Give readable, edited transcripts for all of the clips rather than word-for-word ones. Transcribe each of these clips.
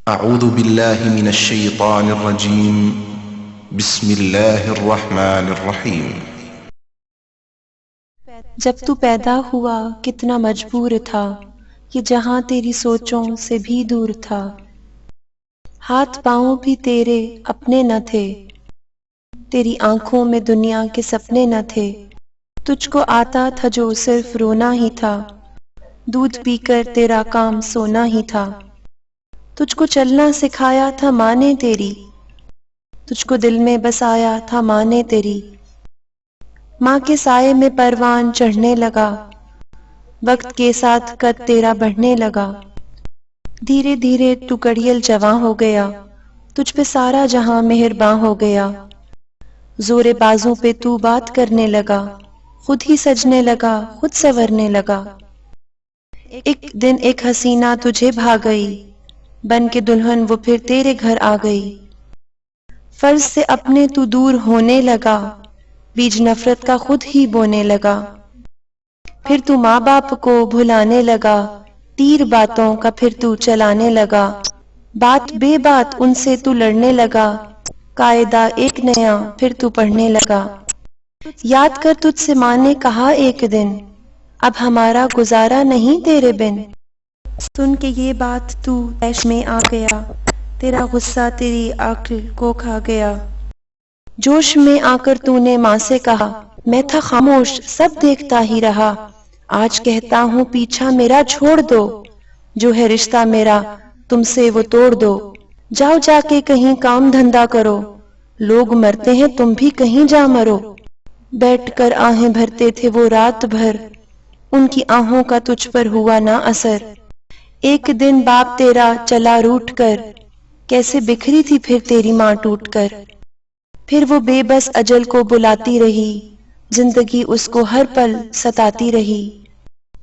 اعوذ باللہ من الشیطان الرجیم بسم اللہ الرحمن الرحیم۔ جب تو پیدا ہوا کتنا مجبور تھا، یہ جہاں تیری سوچوں سے بھی دور تھا، ہاتھ پاؤں بھی تیرے اپنے نہ تھے، تیری آنکھوں میں دنیا کے سپنے نہ تھے، تجھ کو آتا تھا جو صرف رونا ہی تھا، دودھ پی کر تیرا کام سونا ہی تھا، تجھ کو چلنا سکھایا تھا ماں نے تیری، تجھ کو دل میں بسایا تھا ماں نے تیری، ماں کے سائے میں پروان چڑھنے لگا، وقت کے ساتھ قد تیرا بڑھنے لگا، دھیرے دھیرے تو کڑیل جواں ہو گیا، تجھ پہ سارا جہاں مہرباں ہو گیا، زور بازوں پہ تو بات کرنے لگا، خود ہی سجنے لگا، خود سنورنے لگا، ایک دن ایک حسینہ تجھے بھا گئی، بن کے دلہن وہ پھر تیرے گھر آ گئی، فرض سے اپنے تو دور ہونے لگا، بیج نفرت کا خود ہی بونے لگا، پھر تو ماں باپ کو بھلانے لگا، تیر باتوں کا پھر تو چلانے لگا، بات بے بات ان سے تو لڑنے لگا، قاعدہ ایک نیا پھر تو پڑھنے لگا، یاد کر تجھ سے ماں نے کہا ایک دن، اب ہمارا گزارا نہیں تیرے بن، سن کے یہ بات تو طیش میں آ گیا، تیرا غصہ تیری عقل کو کھا گیا، جوش میں آ کر تو نے ماں سے کہا، میں تھا خاموش سب دیکھتا ہی رہا، آج کہتا ہوں پیچھا میرا چھوڑ دو، جو ہے رشتہ میرا تم سے وہ توڑ دو، جاؤ جا کے کہیں کام دھندا کرو، لوگ مرتے ہیں تم بھی کہیں جا مرو، بیٹھ کر آہیں بھرتے تھے وہ رات بھر، ان کی آہوں کا تجھ پر ہوا نہ اثر، ایک دن باپ تیرا چلا روٹ کر، کیسے بکھری تھی پھر تیری ماں ٹوٹ کر، پھر وہ بے بس اجل کو بلاتی رہی، زندگی اس کو ہر پل ستاتی رہی،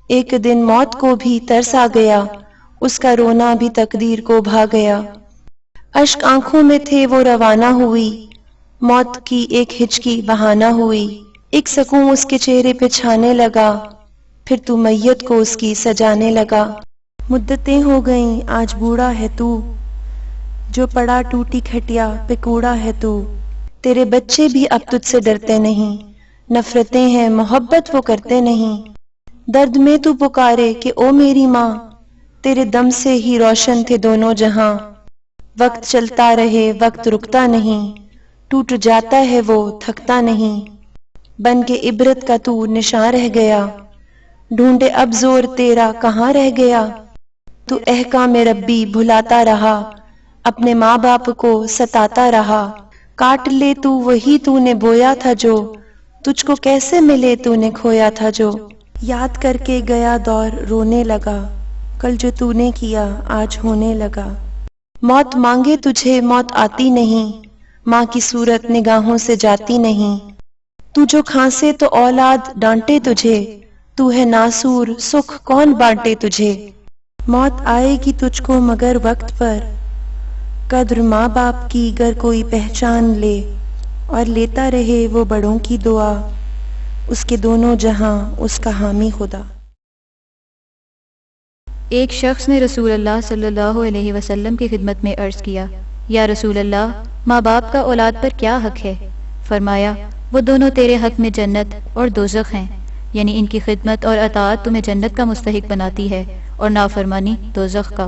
ایک دن موت کو بھی ترس آ گیا، اس کا رونا بھی تقدیر کو بھا گیا، اشک آنکھوں میں تھے وہ روانہ ہوئی، موت کی ایک ہچکی بہانہ ہوئی، ایک سکون اس کے چہرے پہ چھانے لگا، پھر تو میت کو اس کی سجانے لگا، مدتیں ہو گئیں آج بوڑھا ہے تو، جو پڑا ٹوٹی کھٹیا پہ کوڑا ہے تو، تیرے بچے بھی اب تجھ سے ڈرتے نہیں، نفرتیں ہیں محبت وہ کرتے نہیں، درد میں تو پکارے کہ او میری ماں، تیرے دم سے ہی روشن تھے دونوں جہاں، وقت چلتا رہے وقت رکتا نہیں، ٹوٹ جاتا ہے وہ تھکتا نہیں، بن کے عبرت کا تو نشاں رہ گیا، ڈھونڈے اب زور تیرا کہاں رہ گیا، تو احکام ربی بھلاتا رہا، اپنے ماں باپ کو ستاتا رہا، کاٹ لے تو وہی تو نے بویا تھا جو، تجھ کو کیسے ملے تو نے کھویا تھا جو، یاد کر کے گیا دور رونے لگا، کل جو تو نے کیا آج ہونے لگا، موت مانگے تجھے موت آتی نہیں، ماں کی صورت نگاہوں سے جاتی نہیں، تو جو کھانسے تو اولاد ڈانٹے تجھے، تو ہے ناسور سکھ کون بانٹے تجھے، موت آئے گی تجھ کو مگر وقت پر، قدر ماں باپ کی گر کوئی پہچان لے، اور لیتا رہے وہ بڑوں کی دعا، اس کے دونوں جہاں اس کا حامی خدا۔ ایک شخص نے رسول اللہ صلی اللہ علیہ وسلم کی خدمت میں عرض کیا، یا رسول اللہ، ماں باپ کا اولاد پر کیا حق ہے؟ فرمایا، وہ دونوں تیرے حق میں جنت اور دوزخ ہیں، یعنی ان کی خدمت اور اطاعت تمہیں جنت کا مستحق بناتی ہے اور نافرمانی دوزخ کا۔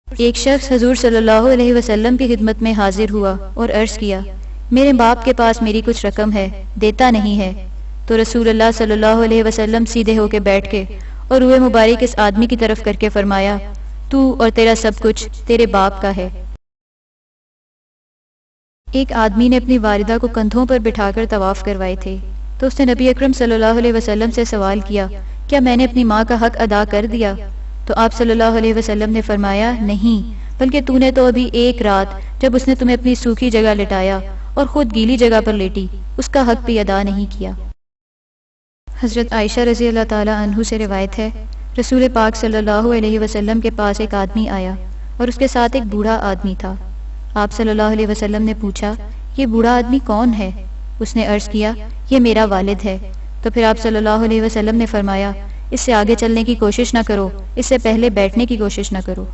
ایک شخص حضور صلی اللہ علیہ وسلم کی خدمت میں حاضر ہوا اور عرض کیا، میرے باپ کے پاس میری کچھ رقم ہے، دیتا نہیں ہے، تو رسول اللہ صلی اللہ علیہ وسلم سیدھے ہو کے بیٹھ کے اور روئے مبارک اس آدمی کی طرف کر کے فرمایا، تو اور تیرا سب کچھ تیرے باپ کا ہے۔ ایک آدمی نے اپنی والدہ کو کندھوں پر بٹھا کر طواف کروائے تھے، تو اس نے نبی اکرم صلی اللہ علیہ وسلم سے سوال کیا، کیا میں نے اپنی ماں کا حق ادا کر دیا؟ تو آپ صلی اللہ علیہ وسلم نے فرمایا، نہیں، بلکہ تو نے تو ابھی ایک رات جب اس نے تمہیں اپنی سوکھی جگہ لٹایا اور خود گیلی جگہ پر لیٹی، اس کا حق بھی ادا نہیں کیا۔ حضرت عائشہ رضی اللہ تعالی عنہ سے روایت ہے، رسول پاک صلی اللہ علیہ وسلم کے پاس ایک آدمی آیا اور اس کے ساتھ ایک بوڑھا آدمی تھا۔ آپ صلی اللہ علیہ وسلم نے پوچھا، یہ بوڑھا آدمی کون ہے؟ اس نے عرض کیا، یہ میرا والد ہے۔ تو پھر آپ صلی اللہ علیہ وسلم نے فرمایا، اس سے آگے چلنے کی کوشش نہ کرو، اس سے پہلے بیٹھنے کی کوشش نہ کرو۔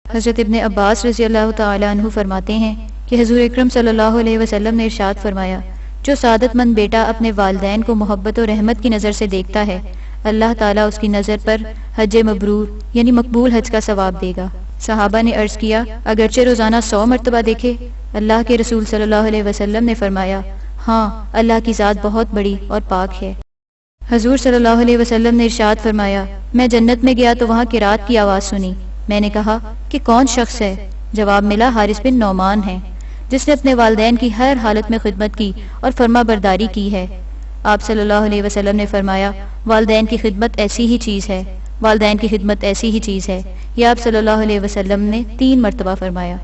حضرت ابن عباس رضی اللہ تعالی عنہ فرماتے ہیں کہ حضور اکرم صلی اللہ علیہ وسلم نے ارشاد فرمایا، جو سعادت مند بیٹا اپنے والدین کو محبت و رحمت کی نظر سے دیکھتا ہے، اللہ تعالیٰ اس کی نظر پر حج مبرور یعنی مقبول حج کا ثواب دے گا۔ صحابہ نے عرض کیا، اگرچہ روزانہ 100 مرتبہ دیکھے؟ اللہ کے رسول صلی اللہ علیہ وسلم نے فرمایا، ہاں، اللہ کی ذات بہت بڑی اور پاک ہے۔ حضور صلی اللہ علیہ وسلم نے ارشاد فرمایا، میں جنت میں گیا تو وہاں قرات کی آواز سنی۔ میں نے کہا کہ کون شخص ہے؟ جواب ملا، حارث بن نعمان ہے، جس نے اپنے والدین کی ہر حالت میں خدمت کی اور فرما برداری کی ہے۔ آپ صلی اللہ علیہ وسلم نے فرمایا، والدین کی خدمت ایسی ہی چیز ہے، والدین کی خدمت ایسی ہی چیز ہے۔ یہ آپ صلی اللہ علیہ وسلم نے 3 مرتبہ فرمایا۔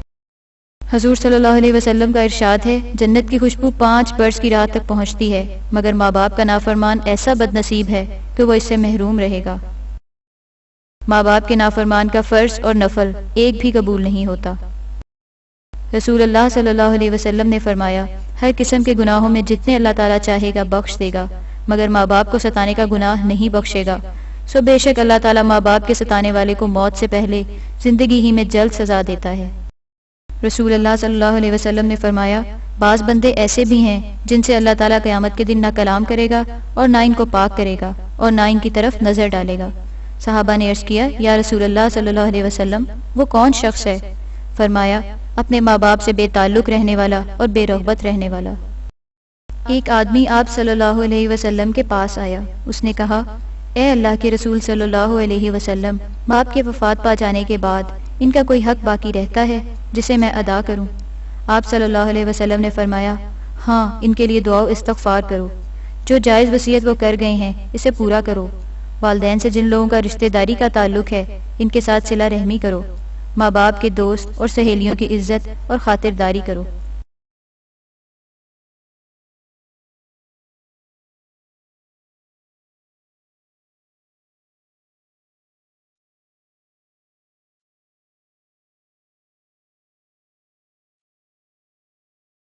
حضور صلی اللہ علیہ وسلم کا ارشاد ہے، جنت کی خوشبو 5 برس کی رات تک پہنچتی ہے، مگر ماں باپ کا نافرمان ایسا بد نصیب ہے کہ وہ اس سے محروم رہے گا۔ ماں باپ کے نافرمان کا فرض اور نفل ایک بھی قبول نہیں ہوتا۔ رسول اللہ صلی اللہ علیہ وسلم نے فرمایا، ہر قسم کے گناہوں میں جتنے اللہ تعالیٰ چاہے گا بخش دے گا، مگر ماں باپ کو ستانے کا گناہ نہیں بخشے گا۔ سو بے شک اللہ تعالیٰ ماں باپ کے ستانے والے کو موت سے پہلے زندگی ہی میں جلد سزا دیتا ہے۔ رسول اللہ صلی اللہ علیہ وسلم نے فرمایا، بعض بندے ایسے بھی ہیں جن سے اللہ تعالیٰ قیامت کے دن نہ کلام کرے گا اور نہ ان کو پاک کرے گا اور نہ ان کی طرف نظر ڈالے گا۔ صحابہ نے عرض کیا، یا رسول اللہ صلی اللہ علیہ وسلم، وہ کون شخص ہے؟ فرمایا، اپنے ماں باپ سے بے تعلق رہنے والا اور بے رغبت رہنے والا۔ ایک آدمی آپ صلی اللہ علیہ وسلم کے پاس آیا۔ اس نے کہا، اے اللہ کے رسول صلی اللہ علیہ وسلم، باپ کے وفات پا جانے کے بعد ان کا کوئی حق باقی رہتا ہے جسے میں ادا کروں؟ آپ صلی اللہ علیہ وسلم نے فرمایا، ہاں، ان کے لیے دعا و استغفار کرو، جو جائز وصیت وہ کر گئے ہیں اسے پورا کرو، والدین سے جن لوگوں کا رشتہ داری کا تعلق ہے ان کے ساتھ صلہ رحمی کرو، ماں باپ کے دوست اور سہیلیوں کی عزت اور خاطرداری کرو۔